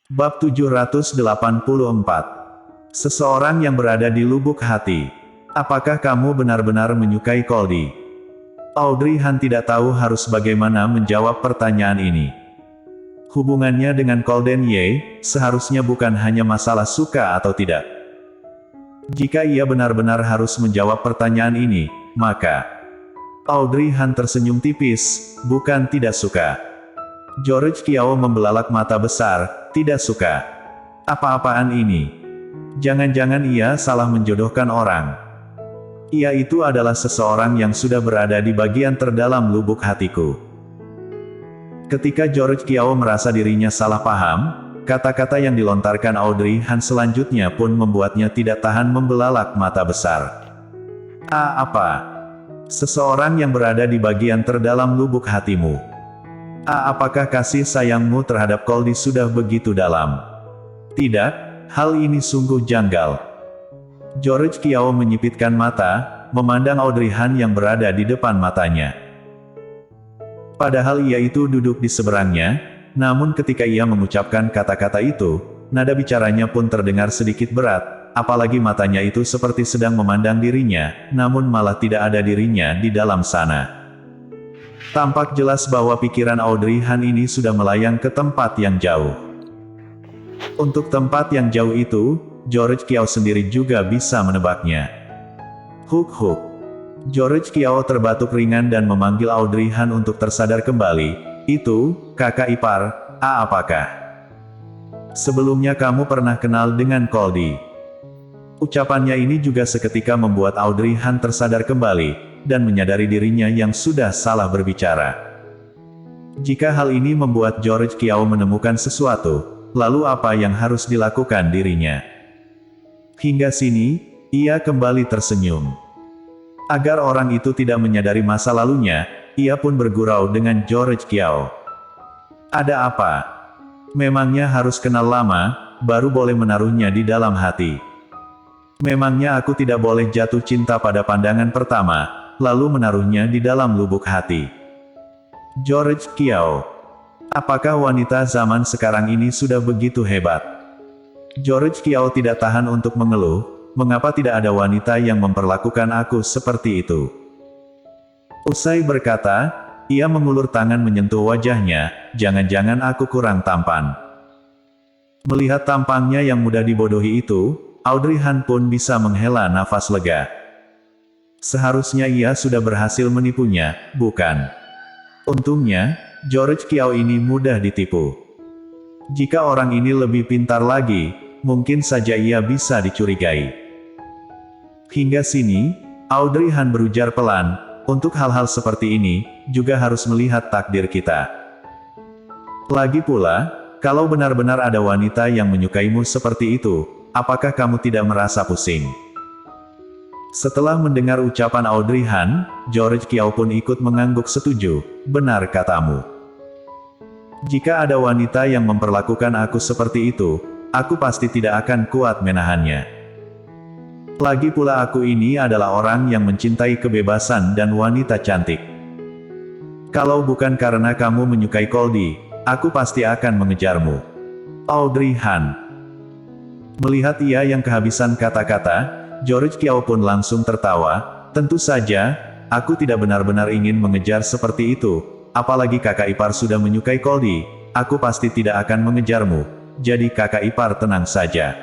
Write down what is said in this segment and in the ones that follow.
Bab 784. Seseorang yang berada di lubuk hati. Apakah kamu benar-benar menyukai Goldie? Audrey Han tidak tahu harus bagaimana menjawab pertanyaan ini. Hubungannya dengan Golden Ye, seharusnya bukan hanya masalah suka atau tidak. Jika ia benar-benar harus menjawab pertanyaan ini, maka Audrey Han tersenyum tipis, bukan tidak suka. George Kiao membelalak mata besar, tidak suka. Apa-apaan ini? Jangan-jangan ia salah menjodohkan orang. Ia itu adalah seseorang yang sudah berada di bagian terdalam lubuk hatiku. Ketika George Kiao merasa dirinya salah paham, kata-kata yang dilontarkan Audrey Han selanjutnya pun membuatnya tidak tahan membelalak mata besar. Apa? Seseorang yang berada di bagian terdalam lubuk hatimu. Apakah kasih sayangmu terhadap Goldie sudah begitu dalam? Tidak, hal ini sungguh janggal. George Kiao menyipitkan mata, memandang Audrey Han yang berada di depan matanya. Padahal ia itu duduk di seberangnya, namun ketika ia mengucapkan kata-kata itu, nada bicaranya pun terdengar sedikit berat, apalagi matanya itu seperti sedang memandang dirinya, namun malah tidak ada dirinya di dalam sana. Tampak jelas bahwa pikiran Audrey Han ini sudah melayang ke tempat yang jauh. Untuk tempat yang jauh itu, George Kiao sendiri juga bisa menebaknya. Huk. George Kiao terbatuk ringan dan memanggil Audrey Han untuk tersadar kembali. Itu, kakak ipar, apakah? Sebelumnya kamu pernah kenal dengan Goldie? Ucapannya ini juga seketika membuat Audrey Han tersadar kembali, dan menyadari dirinya yang sudah salah berbicara. Jika hal ini membuat George Kiao menemukan sesuatu, lalu apa yang harus dilakukan dirinya? Hingga sini, ia kembali tersenyum. Agar orang itu tidak menyadari masa lalunya, ia pun bergurau dengan George Kiao. Ada apa? Memangnya harus kenal lama, baru boleh menaruhnya di dalam hati. Memangnya aku tidak boleh jatuh cinta pada pandangan pertama, lalu menaruhnya di dalam lubuk hati. George Kiao. Apakah wanita zaman sekarang ini sudah begitu hebat? George Kiao tidak tahan untuk mengeluh, mengapa tidak ada wanita yang memperlakukan aku seperti itu? Usai berkata, ia mengulur tangan menyentuh wajahnya, jangan-jangan aku kurang tampan. Melihat tampangnya yang mudah dibodohi itu, Audrey Han pun bisa menghela nafas lega. Seharusnya ia sudah berhasil menipunya, bukan? Untungnya, George Kiao ini mudah ditipu. Jika orang ini lebih pintar lagi, mungkin saja ia bisa dicurigai. Hingga sini, Audrey Han berujar pelan, untuk hal-hal seperti ini, juga harus melihat takdir kita. Lagi pula, kalau benar-benar ada wanita yang menyukaimu seperti itu, apakah kamu tidak merasa pusing? Setelah mendengar ucapan Audrey Han, George Kiao pun ikut mengangguk setuju, benar katamu. Jika ada wanita yang memperlakukan aku seperti itu, aku pasti tidak akan kuat menahannya. Lagi pula aku ini adalah orang yang mencintai kebebasan dan wanita cantik. Kalau bukan karena kamu menyukai Goldie, aku pasti akan mengejarmu. Audrey Han. Melihat ia yang kehabisan kata-kata, George Kiao pun langsung tertawa, tentu saja, aku tidak benar-benar ingin mengejar seperti itu, apalagi kakak ipar sudah menyukai Goldie, aku pasti tidak akan mengejarmu, jadi kakak ipar tenang saja.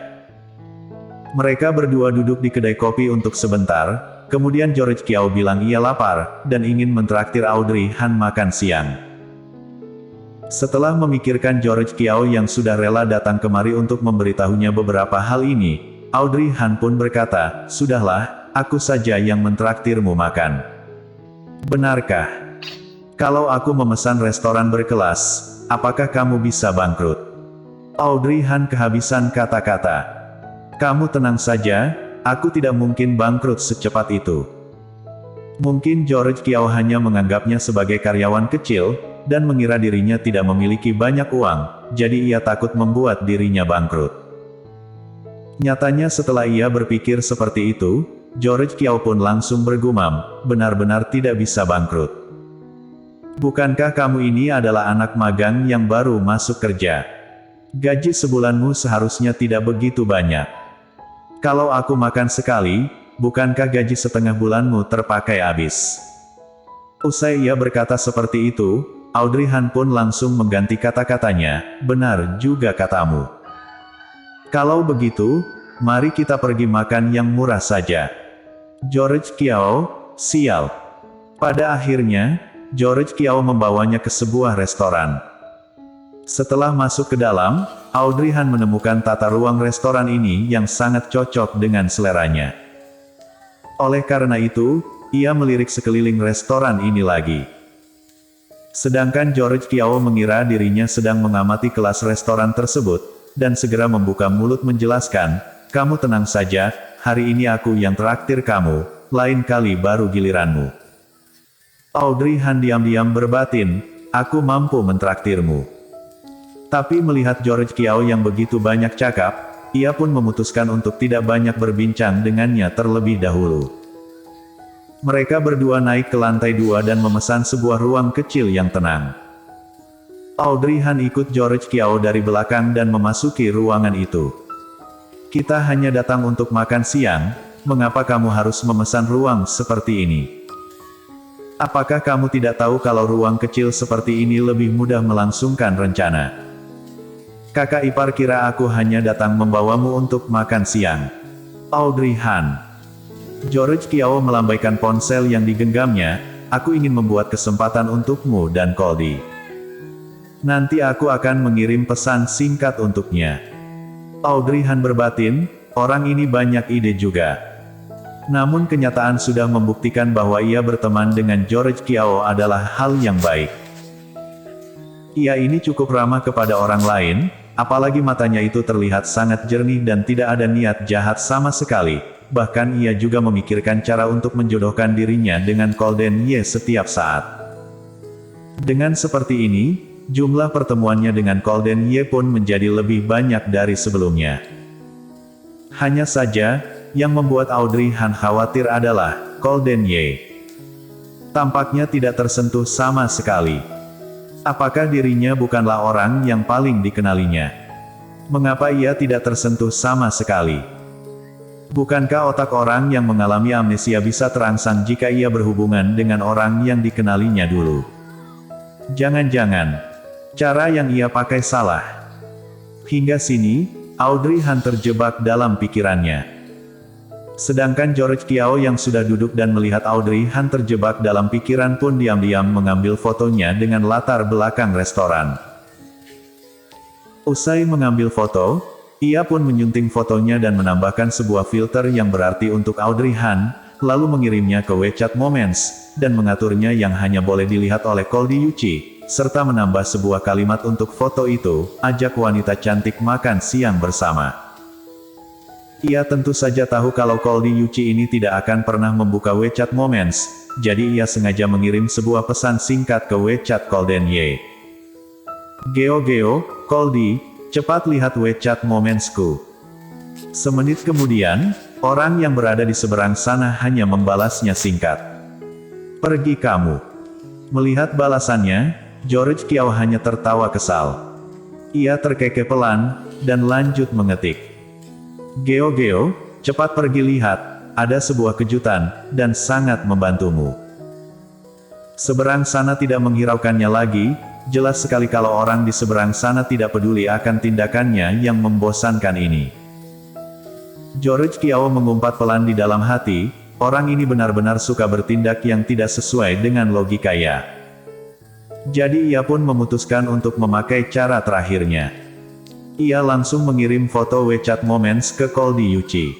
Mereka berdua duduk di kedai kopi untuk sebentar, kemudian George Kiao bilang ia lapar, dan ingin mentraktir Audrey Han makan siang. Setelah memikirkan George Kiao yang sudah rela datang kemari untuk memberitahunya beberapa hal ini, Audrey Han pun berkata, sudahlah, aku saja yang mentraktirmu makan. Benarkah? Kalau aku memesan restoran berkelas, apakah kamu bisa bangkrut? Audrey Han kehabisan kata-kata. Kamu tenang saja, aku tidak mungkin bangkrut secepat itu. Mungkin George Kiao hanya menganggapnya sebagai karyawan kecil, dan mengira dirinya tidak memiliki banyak uang, jadi ia takut membuat dirinya bangkrut. Nyatanya setelah ia berpikir seperti itu, George Kiao pun langsung bergumam, benar-benar tidak bisa bangkrut. Bukankah kamu ini adalah anak magang yang baru masuk kerja? Gaji sebulanmu seharusnya tidak begitu banyak. Kalau aku makan sekali, bukankah gaji setengah bulanmu terpakai habis? Usai ia berkata seperti itu, Audrey Han pun langsung mengganti kata-katanya, benar juga katamu. Kalau begitu, mari kita pergi makan yang murah saja. George Kiao, sial. Pada akhirnya, George Kiao membawanya ke sebuah restoran. Setelah masuk ke dalam, Audrey Han menemukan tata ruang restoran ini yang sangat cocok dengan seleranya. Oleh karena itu, ia melirik sekeliling restoran ini lagi. Sedangkan George Kiao mengira dirinya sedang mengamati kelas restoran tersebut, dan segera membuka mulut menjelaskan, kamu tenang saja, hari ini aku yang traktir kamu, lain kali baru giliranmu. Audrey Han diam-diam berbatin, aku mampu mentraktirmu. Tapi melihat George Kiao yang begitu banyak cakap, ia pun memutuskan untuk tidak banyak berbincang dengannya terlebih dahulu. Mereka berdua naik ke lantai 2 dan memesan sebuah ruang kecil yang tenang. Audrey Han ikut George Kiao dari belakang dan memasuki ruangan itu. Kita hanya datang untuk makan siang, mengapa kamu harus memesan ruang seperti ini? Apakah kamu tidak tahu kalau ruang kecil seperti ini lebih mudah melangsungkan rencana? Kakak ipar kira aku hanya datang membawamu untuk makan siang. Audrey Han. George Kiao melambaikan ponsel yang digenggamnya, aku ingin membuat kesempatan untukmu dan Goldie. Nanti aku akan mengirim pesan singkat untuknya. Audrey Han berbatin, orang ini banyak ide juga. Namun kenyataan sudah membuktikan bahwa ia berteman dengan George Kiao adalah hal yang baik. Ia ini cukup ramah kepada orang lain, apalagi matanya itu terlihat sangat jernih dan tidak ada niat jahat sama sekali, bahkan ia juga memikirkan cara untuk menjodohkan dirinya dengan Golden Ye setiap saat. Dengan seperti ini, jumlah pertemuannya dengan Golden Ye pun menjadi lebih banyak dari sebelumnya. Hanya saja, yang membuat Audrey Han khawatir adalah, Golden Ye tampaknya tidak tersentuh sama sekali. Apakah dirinya bukanlah orang yang paling dikenalinya? Mengapa ia tidak tersentuh sama sekali? Bukankah otak orang yang mengalami amnesia bisa terangsang jika ia berhubungan dengan orang yang dikenalinya dulu? Jangan-jangan, cara yang ia pakai salah. Hingga sini, Audrey Han terjebak dalam pikirannya. Sedangkan George Kiao yang sudah duduk dan melihat Audrey Han terjebak dalam pikiran pun diam-diam mengambil fotonya dengan latar belakang restoran. Usai mengambil foto, ia pun menyunting fotonya dan menambahkan sebuah filter yang berarti untuk Audrey Han, lalu mengirimnya ke WeChat Moments, dan mengaturnya yang hanya boleh dilihat oleh Goldie Yuchi, serta menambah sebuah kalimat untuk foto itu, ajak wanita cantik makan siang bersama. Ia tentu saja tahu kalau Goldie Yuchi ini tidak akan pernah membuka WeChat Moments, jadi ia sengaja mengirim sebuah pesan singkat ke WeChat Golden Ye. Geo, Goldie, cepat lihat WeChat Momentsku. Semenit kemudian, orang yang berada di seberang sana hanya membalasnya singkat. Pergi kamu. Melihat balasannya, George Kiao hanya tertawa kesal. Ia terkekeh pelan, dan lanjut mengetik. Geo, cepat pergi lihat, ada sebuah kejutan, dan sangat membantumu. Seberang sana tidak menghiraukannya lagi, jelas sekali kalau orang di seberang sana tidak peduli akan tindakannya yang membosankan ini. George Kiao mengumpat pelan di dalam hati, orang ini benar-benar suka bertindak yang tidak sesuai dengan logikanya. Jadi ia pun memutuskan untuk memakai cara terakhirnya. Ia langsung mengirim foto WeChat Moments ke Goldie Yuchi.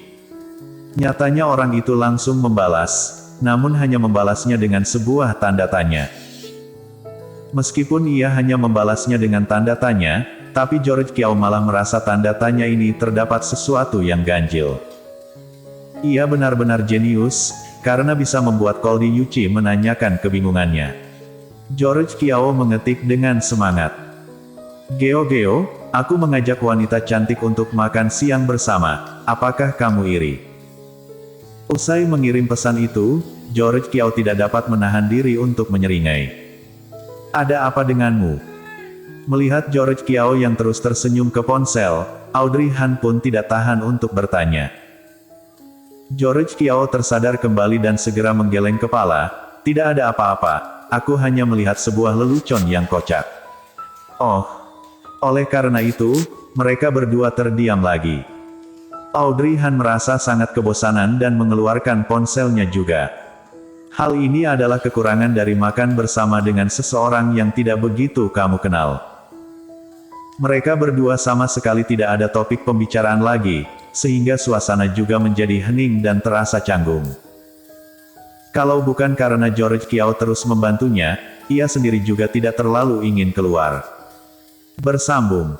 Nyatanya orang itu langsung membalas, namun hanya membalasnya dengan sebuah tanda tanya. Meskipun ia hanya membalasnya dengan tanda tanya, tapi George Kiao malah merasa tanda tanya ini terdapat sesuatu yang ganjil. Ia benar-benar jenius, karena bisa membuat Goldie Yuchi menanyakan kebingungannya. George Kiao mengetik dengan semangat. Geo, aku mengajak wanita cantik untuk makan siang bersama, apakah kamu iri? Usai mengirim pesan itu, George Kiao tidak dapat menahan diri untuk menyeringai. Ada apa denganmu? Melihat George Kiao yang terus tersenyum ke ponsel, Audrey Han pun tidak tahan untuk bertanya. George Kiao tersadar kembali dan segera menggeleng kepala. Tidak ada apa-apa, aku hanya melihat sebuah lelucon yang kocak. Oh, oleh karena itu, mereka berdua terdiam lagi. Audrey Han merasa sangat kebosanan dan mengeluarkan ponselnya juga. Hal ini adalah kekurangan dari makan bersama dengan seseorang yang tidak begitu kamu kenal. Mereka berdua sama sekali tidak ada topik pembicaraan lagi, sehingga suasana juga menjadi hening dan terasa canggung. Kalau bukan karena George Kiao terus membantunya, ia sendiri juga tidak terlalu ingin keluar. Bersambung.